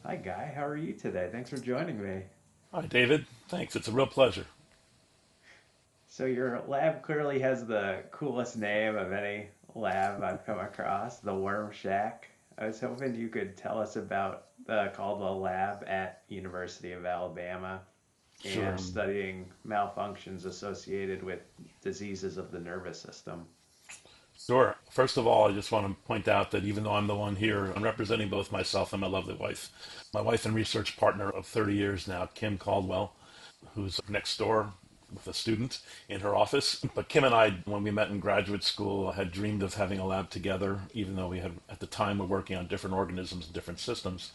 Hi, Guy. How are you today? Thanks for joining me. Hi, David. Thanks. It's a real pleasure. So, your lab clearly has the coolest name of any lab I've come across, the Worm Shack. I was hoping you could tell us about the Caldwell lab at University of Alabama Sure. and studying malfunctions associated with diseases of the nervous system. Sure. First of all, I just want to point out that even though I'm the one here, I'm representing both myself and my lovely wife. My wife and research partner of 30 years now, Kim Caldwell, who's next door with a student in her office. But Kim and I, when we met in graduate school, had dreamed of having a lab together, even though we had, at the time, were working on different organisms and different systems.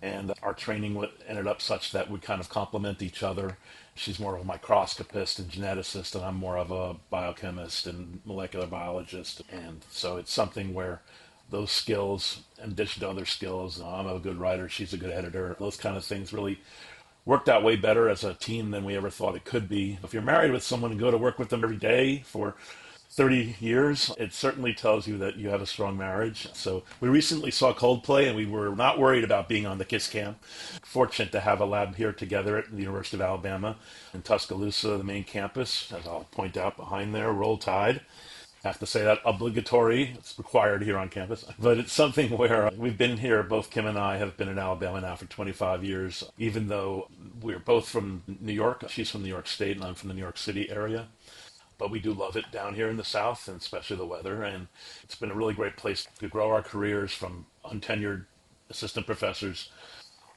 And our training ended up such that we kind of complement each other. She's more of a microscopist and geneticist, and I'm more of a biochemist and molecular biologist. And so it's something where those skills, in addition to other skills, I'm a good writer, she's a good editor, those kind of things really worked out way better as a team than we ever thought it could be. If you're married with someone and go to work with them every day for 30 years, it certainly tells you that you have a strong marriage. So we recently saw Coldplay and we were not worried about being on the Kiss Cam. Fortunate to have a lab here together at the University of Alabama in Tuscaloosa, the main campus, as I'll point out behind there, Roll Tide. I have to say that obligatory. It's required here on campus. But it's something where we've been here, both Kim and I have been in Alabama now for 25 years, even though we're both from New York. She's from New York State and I'm from the New York City area. But we do love it down here in the South, and especially the weather. And it's been a really great place to grow our careers from untenured assistant professors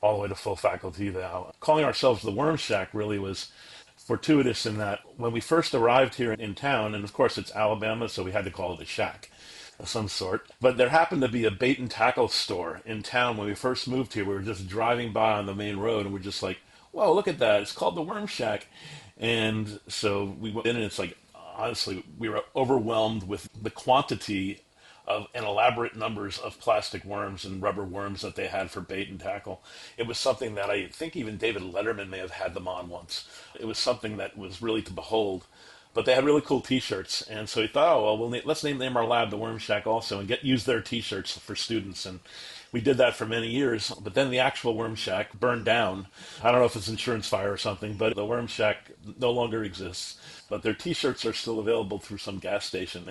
all the way to full faculty now. Calling ourselves the Worm Shack really was fortuitous in that when we first arrived here in town, and of course it's Alabama, so we had to call it a shack of some sort. But there happened to be a bait and tackle store in town when we first moved here. We were just driving by on the main road, and we're just like, "Whoa, look at that! It's called the Worm Shack." And so we went in, and it's like, honestly, we were overwhelmed with the quantity of and elaborate numbers of plastic worms and rubber worms that they had for bait and tackle. It was something that I think even David Letterman may have had them on once. It was something that was really to behold. But they had really cool T-shirts, and so he thought, oh well, let's name our lab the Worm Shack also, and use their T-shirts for students. And we did that for many years. But then the actual Worm Shack burned down. I don't know if it's insurance fire or something, but the Worm Shack no longer exists. But their T-shirts are still available through some gas station.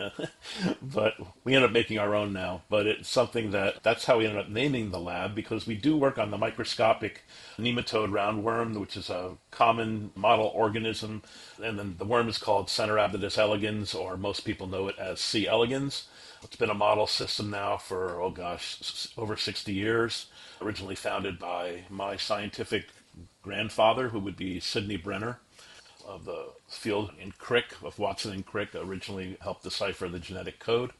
But we end up making our own now. But it's something that's how we ended up naming the lab, because we do work on the microscopic nematode roundworm, which is a common model organism. And then the worm is called Centerabdidus elegans, or most people know it as C. elegans. It's been a model system now for, oh gosh, over 60 years. Originally founded by my scientific grandfather, who would be Sidney Brenner of the field in Crick, of Watson and Crick, originally helped decipher the genetic code.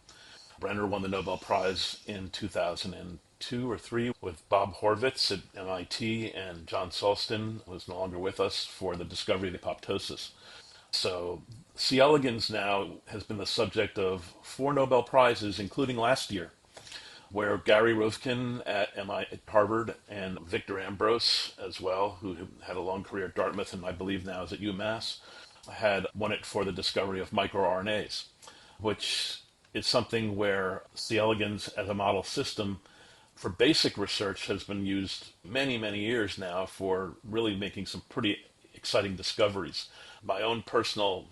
Brenner won the Nobel Prize in 2002 or 3 with Bob Horvitz at MIT, and John Sulston was no longer with us for the discovery of apoptosis. So C. elegans now has been the subject of 4 Nobel Prizes, including last year, where Gary Ruvkin at Harvard and Victor Ambros as well, who had a long career at Dartmouth and I believe now is at UMass, had won it for the discovery of microRNAs, which is something where C. elegans as a model system for basic research has been used many, many years now for really making some pretty exciting discoveries. My own personal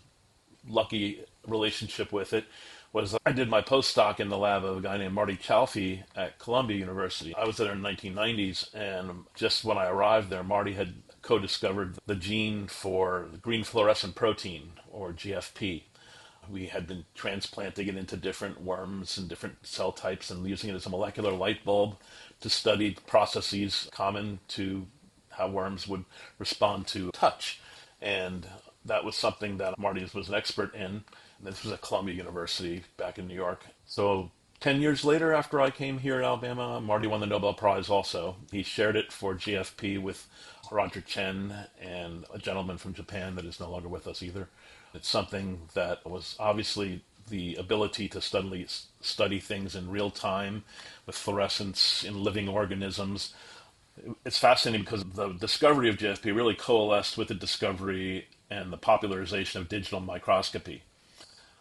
lucky relationship with it was I did my postdoc in the lab of a guy named Marty Chalfie at Columbia University. I was there in the 1990s, and just when I arrived there, Marty had co-discovered the gene for the green fluorescent protein, or GFP. We had been transplanting it into different worms and different cell types and using it as a molecular light bulb to study processes common to how worms would respond to touch. And that was something that Marty was an expert in. This was at Columbia University back in New York. So 10 years later, after I came here in Alabama, Marty won the Nobel Prize also. He shared it for GFP with Roger Chen and a gentleman from Japan that is no longer with us either. It's something that was obviously the ability to study things in real time with fluorescence in living organisms. It's fascinating because the discovery of GFP really coalesced with the discovery and the popularization of digital microscopy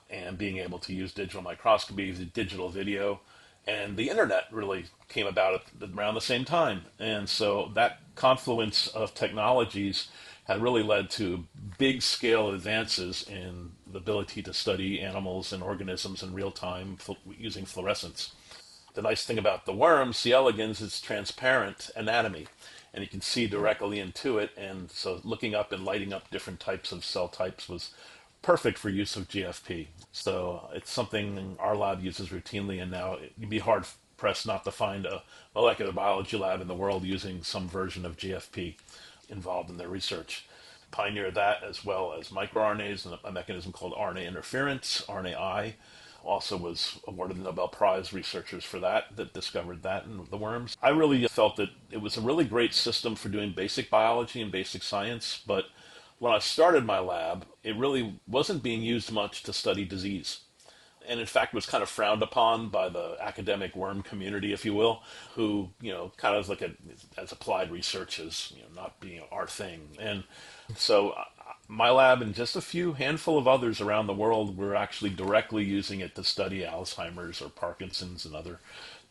and being able to use digital microscopy, digital video, And the internet really came about at around the same time. And so that confluence of technologies had really led to big scale advances in the ability to study animals and organisms in real time using fluorescence. The nice thing about the worm, C. elegans, is transparent anatomy, and you can see directly into it. And so looking up and lighting up different types of cell types was perfect for use of GFP. So it's something our lab uses routinely, and now you'd be hard pressed not to find a molecular biology lab in the world using some version of GFP involved in their research. Pioneered that as well as microRNAs and a mechanism called RNA interference, RNAi. Also was awarded the Nobel Prize researchers for that discovered that in the worms. I really felt that it was a really great system for doing basic biology and basic science, but when I started my lab, it really wasn't being used much to study disease. And in fact was kind of frowned upon by the academic worm community, if you will, who, kind of look at as applied research as, not being our thing. And so my lab and just a few handful of others around the world were actually directly using it to study Alzheimer's or Parkinson's and other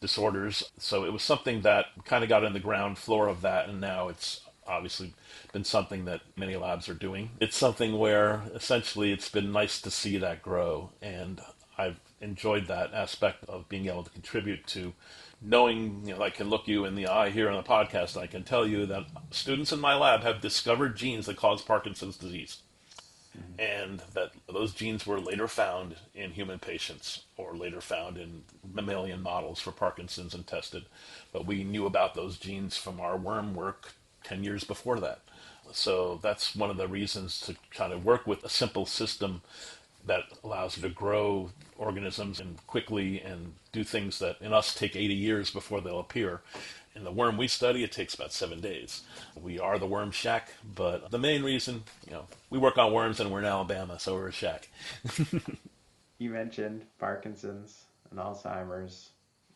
disorders. So it was something that kind of got in the ground floor of that, and now it's obviously been something that many labs are doing. It's something where essentially it's been nice to see that grow, and I've enjoyed that aspect of being able to contribute to knowing, I can look you in the eye here on the podcast, and I can tell you that students in my lab have discovered genes that cause Parkinson's disease, Mm-hmm. and that those genes were later found in human patients or later found in mammalian models for Parkinson's and tested. But we knew about those genes from our worm work 10 years before that. So that's one of the reasons to kind of work with a simple system that allows you to grow organisms and quickly and do things that in us take 80 years before they'll appear. In the worm we study, it takes about 7 days. We are the worm shack, but the main reason, we work on worms and we're in Alabama, so we're a shack. You mentioned Parkinson's and Alzheimer's.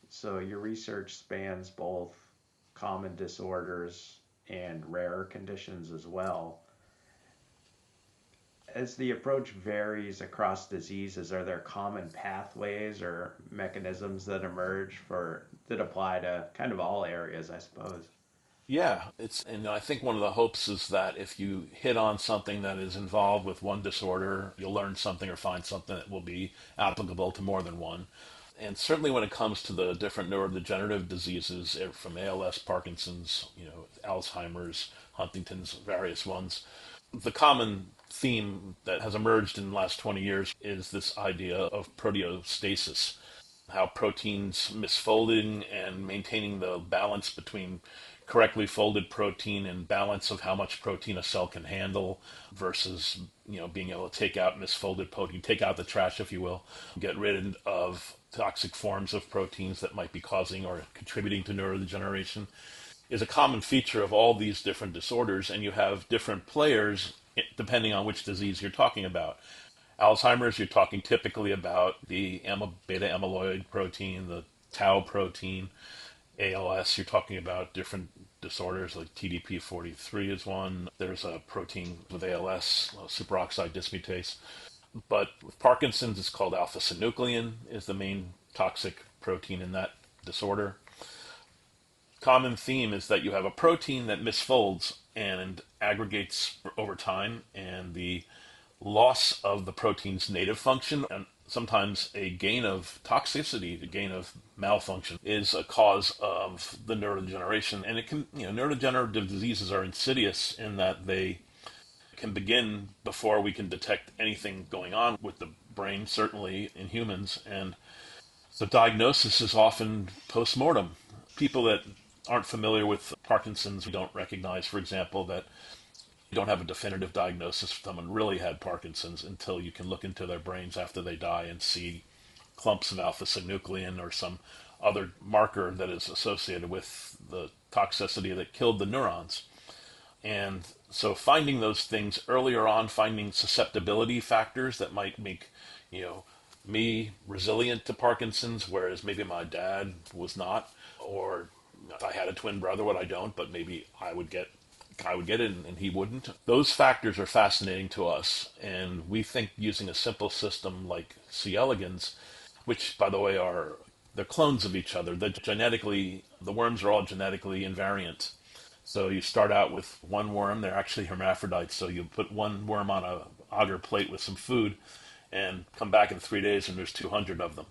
So your research spans both common disorders and rarer conditions as well. As the approach varies across diseases, are there common pathways or mechanisms that emerge for that apply to kind of all areas, I suppose? Yeah, and I think one of the hopes is that if you hit on something that is involved with one disorder, you'll learn something or find something that will be applicable to more than one. And certainly when it comes to the different neurodegenerative diseases, from ALS, Parkinson's, Alzheimer's, Huntington's, various ones, the common theme that has emerged in the last 20 years is this idea of proteostasis, how proteins misfolding and maintaining the balance between correctly folded protein and balance of how much protein a cell can handle versus being able to take out misfolded protein, take out the trash, if you will, get rid of toxic forms of proteins that might be causing or contributing to neurodegeneration, is a common feature of all these different disorders. And you have different players depending on which disease you're talking about. Alzheimer's, you're talking typically about the beta amyloid protein, the tau protein. ALS, you're talking about different disorders like TDP43 is one. There's a protein with ALS, superoxide dismutase. But with Parkinson's, it's called alpha-synuclein is the main toxic protein in that disorder. Common theme is that you have a protein that misfolds and aggregates over time, and the loss of the protein's native function and sometimes a gain of toxicity, a gain of malfunction, is a cause of the neurodegeneration. And it can, neurodegenerative diseases are insidious in that they can begin before we can detect anything going on with the brain, certainly in humans. And so diagnosis is often post-mortem. People that aren't familiar with Parkinson's don't recognize, for example, that you don't have a definitive diagnosis if someone really had Parkinson's until you can look into their brains after they die and see clumps of alpha-synuclein or some other marker that is associated with the toxicity that killed the neurons. And so finding those things earlier on, finding susceptibility factors that might make, me resilient to Parkinson's, whereas maybe my dad was not, or if I had a twin brother, what I don't, but maybe I would get it and he wouldn't. Those factors are fascinating to us, and we think using a simple system like C. elegans, which by the way are they're clones of each other. The worms are all genetically invariant. So you start out with one worm. They're actually hermaphrodites. So you put one worm on a agar plate with some food, and come back in 3 days, and there's 200 of them,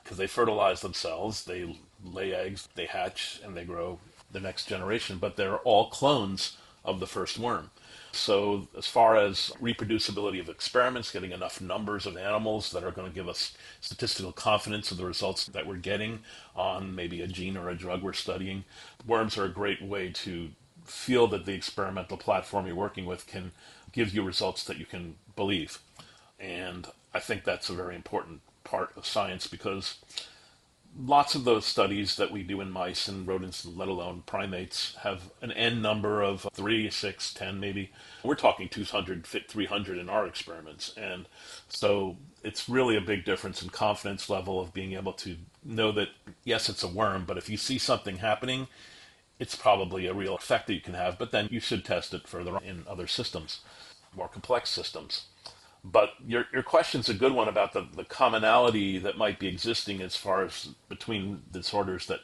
because they fertilize themselves. They lay eggs, they hatch, and they grow the next generation. But they're all clones of the first worm. So, as far as reproducibility of experiments, getting enough numbers of animals that are going to give us statistical confidence of the results that we're getting on maybe a gene or a drug we're studying, worms are a great way to feel that the experimental platform you're working with can give you results that you can believe. And I think that's a very important part of science, because lots of those studies that we do in mice and rodents, let alone primates, have an N number of 3, 6, 10 maybe. We're talking 200, 300 in our experiments. And so it's really a big difference in confidence level of being able to know that, yes, it's a worm, but if you see something happening, it's probably a real effect that you can have, but then you should test it further in other systems, more complex systems. But your question's a good one about the commonality that might be existing as far as between disorders that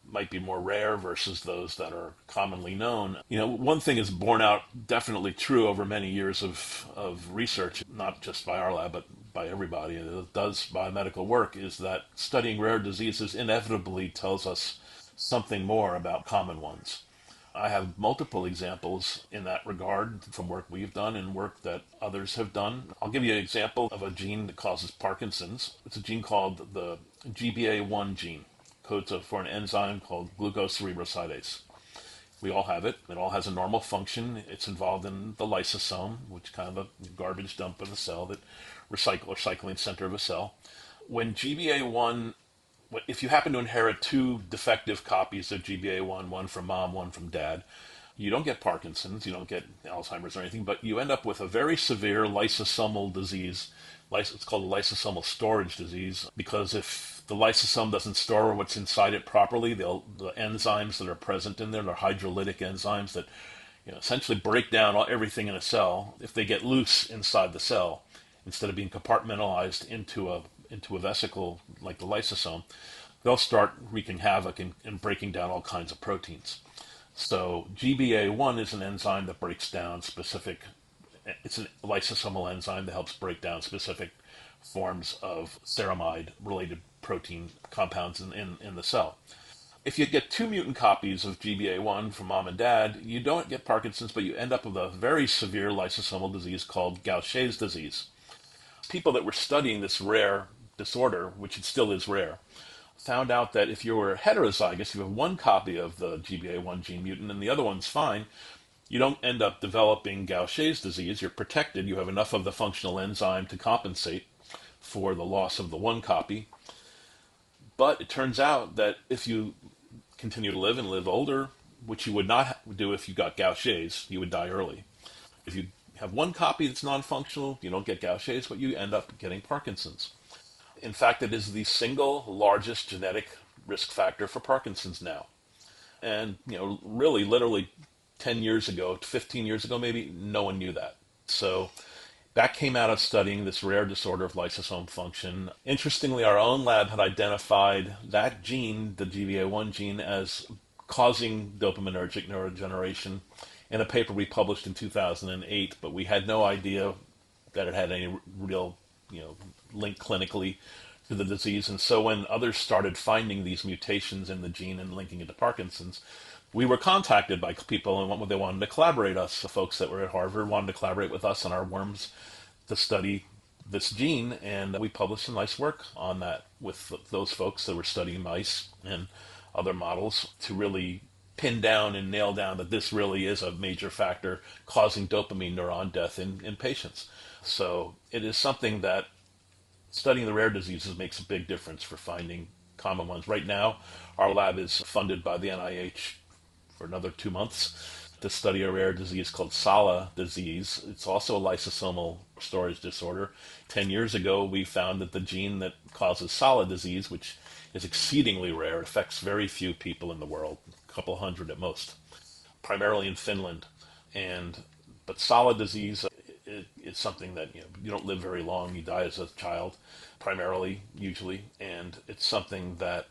might be more rare versus those that are commonly known. One thing is borne out, definitely true over many years of research, not just by our lab, but by everybody that does biomedical work, is that studying rare diseases inevitably tells us something more about common ones. I have multiple examples in that regard from work we've done and work that others have done. I'll give you an example of a gene that causes Parkinson's. It's a gene called the GBA1 gene, codes for an enzyme called glucose cerebrosidase. We all have it. It all has a normal function. It's involved in the lysosome, which is kind of a garbage dump of a cell, that recycling center of a cell. When GBA1 If you happen to inherit two defective copies of GBA1, one from mom, one from dad, you don't get Parkinson's, you don't get Alzheimer's or anything, but you end up with a very severe lysosomal disease. It's called a lysosomal storage disease, because if the lysosome doesn't store what's inside it properly, the enzymes that are present in there, they're hydrolytic enzymes that essentially break down everything in a cell. If they get loose inside the cell, instead of being compartmentalized into a vesicle like the lysosome, they'll start wreaking havoc and breaking down all kinds of proteins. So GBA1 is an enzyme that breaks down it's a lysosomal enzyme that helps break down specific forms of ceramide-related protein compounds in the cell. If you get two mutant copies of GBA1 from mom and dad, you don't get Parkinson's, but you end up with a very severe lysosomal disease called Gaucher's disease. People that were studying this rare disorder, which it still is rare, found out that if you were heterozygous, you have one copy of the GBA1 gene mutant and the other one's fine, you don't end up developing Gaucher's disease. You're protected. You have enough of the functional enzyme to compensate for the loss of the one copy. But it turns out that if you continue to live and live older, which you would not do if you got Gaucher's, you would die early. If you have one copy that's non-functional, you don't get Gaucher's, but you end up getting Parkinson's. In fact, it is the single largest genetic risk factor for Parkinson's now. And, really, literally 10 years ago, 15 years ago maybe, no one knew that. So that came out of studying this rare disorder of lysosome function. Interestingly, our own lab had identified that gene, the GBA1 gene, as causing dopaminergic neurodegeneration in a paper we published in 2008, but we had no idea that it had any real, link clinically to the disease. And so when others started finding these mutations in the gene and linking it to Parkinson's, we were contacted by people, and they wanted to collaborate us. The folks that were at Harvard wanted to collaborate with us on our worms to study this gene, and we published some nice work on that with those folks that were studying mice and other models to really pin down and nail down that this really is a major factor causing dopamine neuron death in patients. So it is something that studying the rare diseases makes a big difference for finding common ones. Right now, our lab is funded by the NIH for another 2 months to study a rare disease called Sala disease. It's also a lysosomal storage disorder. 10 years ago, we found that the gene that causes Sala disease, which is exceedingly rare, affects very few people in the world, a couple hundred at most, primarily in Finland. But Sala disease is something that you don't live very long. You die as a child, primarily, usually, and it's something that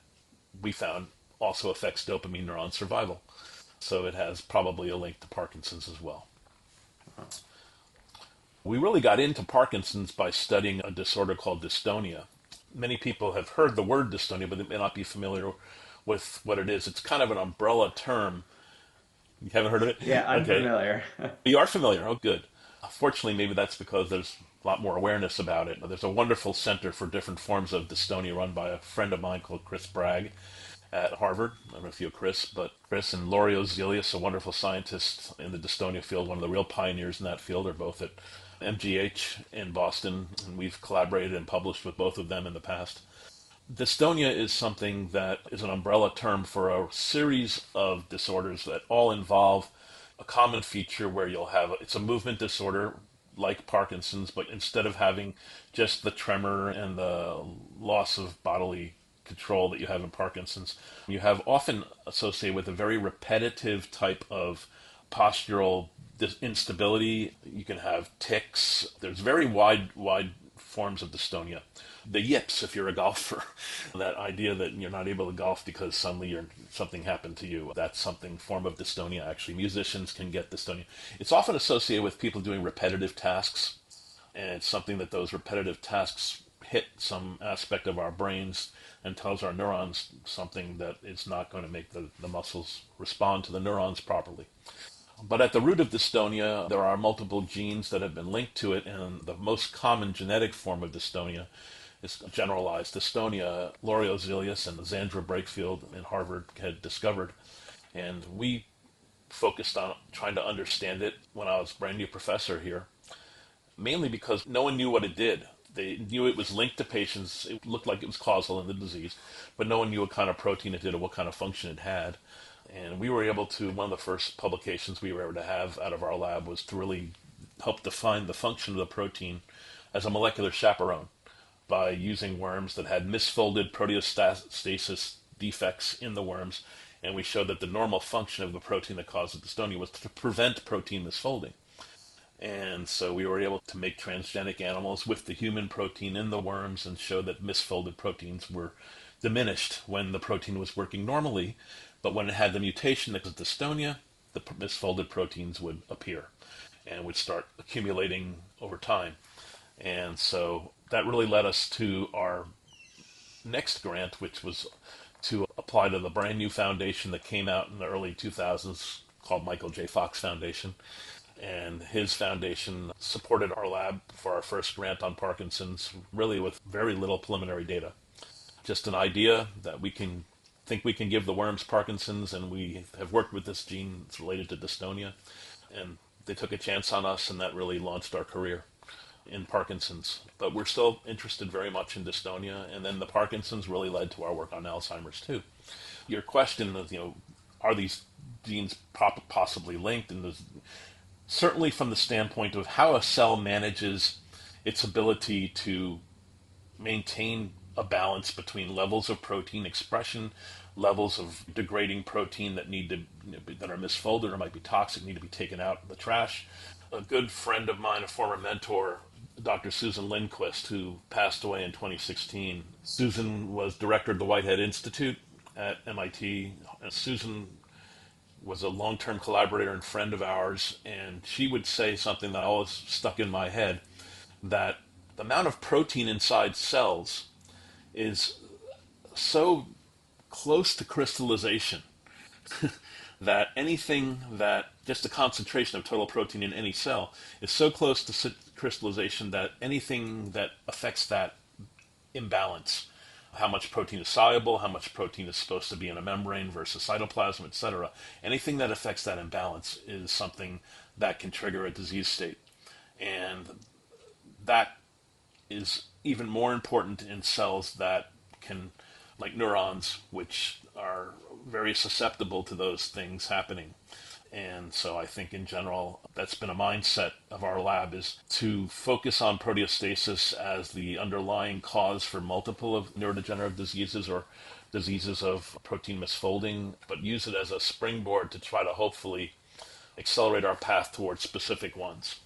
we found also affects dopamine neuron survival. So it has probably a link to Parkinson's as well. We really got into Parkinson's by studying a disorder called dystonia. Many people have heard the word dystonia, but they may not be familiar with what it is. It's kind of an umbrella term. You haven't heard of it? Yeah, Okay. unfamiliar. You are familiar. Oh, good. Fortunately, maybe that's because there's a lot more awareness about it. There's a wonderful center for different forms of dystonia run by a friend of mine called Chris Bragg at Harvard. I don't know if you know Chris, but Chris and Lorio Zelius, a wonderful scientist in the dystonia field, one of the real pioneers in that field, are both at MGH in Boston, and we've collaborated and published with both of them in the past. Dystonia is something that is an umbrella term for a series of disorders that all involve a common feature where you'll have it's a movement disorder like Parkinson's, but instead of having just the tremor and the loss of bodily control that you have in Parkinson's, you have often associated with a very repetitive type of postural instability. You can have tics. There's very wide forms of dystonia. The yips, if you're a golfer, that idea that you're not able to golf because suddenly something happened to you, that's something form of dystonia. Actually, musicians can get dystonia. It's often associated with people doing repetitive tasks, and it's something that those repetitive tasks hit some aspect of our brains and tells our neurons something that is not going to make the muscles respond to the neurons properly. But at the root of dystonia, there are multiple genes that have been linked to it, and the most common genetic form of dystonia is generalized dystonia. Lorio Zelius and Zandra Brakefield in Harvard had discovered, and we focused on trying to understand it when I was a brand new professor here, mainly because no one knew what it did. They knew it was linked to patients. It looked like it was causal in the disease, but no one knew what kind of protein it did or what kind of function it had. And we were able to, one of the first publications we were able to have out of our lab was to really help define the function of the protein as a molecular chaperone by using worms that had misfolded proteostasis defects in the worms. And we showed that the normal function of the protein that causes dystonia was to prevent protein misfolding. And so we were able to make transgenic animals with the human protein in the worms and show that misfolded proteins were diminished when the protein was working normally. But when it had the mutation that was dystonia, the misfolded proteins would appear and would start accumulating over time. And so that really led us to our next grant, which was to apply to the brand new foundation that came out in the early 2000s called Michael J. Fox Foundation. And his foundation supported our lab for our first grant on Parkinson's, really with very little preliminary data. Just an idea that we can think we can give the worms Parkinson's, and we have worked with this gene that's related to dystonia. And they took a chance on us, and that really launched our career in Parkinson's. But we're still interested very much in dystonia, and then the Parkinson's really led to our work on Alzheimer's too. Your question is, are these genes possibly linked? And certainly from the standpoint of how a cell manages its ability to maintain a balance between levels of protein expression, levels of degrading protein that that are misfolded or might be toxic, need to be taken out of the trash. A good friend of mine, a former mentor, Dr. Susan Lindquist, who passed away in 2016. Susan was director of the Whitehead Institute at MIT. Susan was a long-term collaborator and friend of ours, and she would say something that always stuck in my head, that the amount of protein inside cells is so close to crystallization that anything that, just the concentration of total protein in any cell is so close to crystallization that anything that affects that imbalance, how much protein is soluble, how much protein is supposed to be in a membrane versus cytoplasm, etc., anything that affects that imbalance is something that can trigger a disease state. And that is even more important in cells that can, like neurons, which are very susceptible to those things happening. And so I think in general, that's been a mindset of our lab, is to focus on proteostasis as the underlying cause for multiple of neurodegenerative diseases or diseases of protein misfolding, but use it as a springboard to try to hopefully accelerate our path towards specific ones.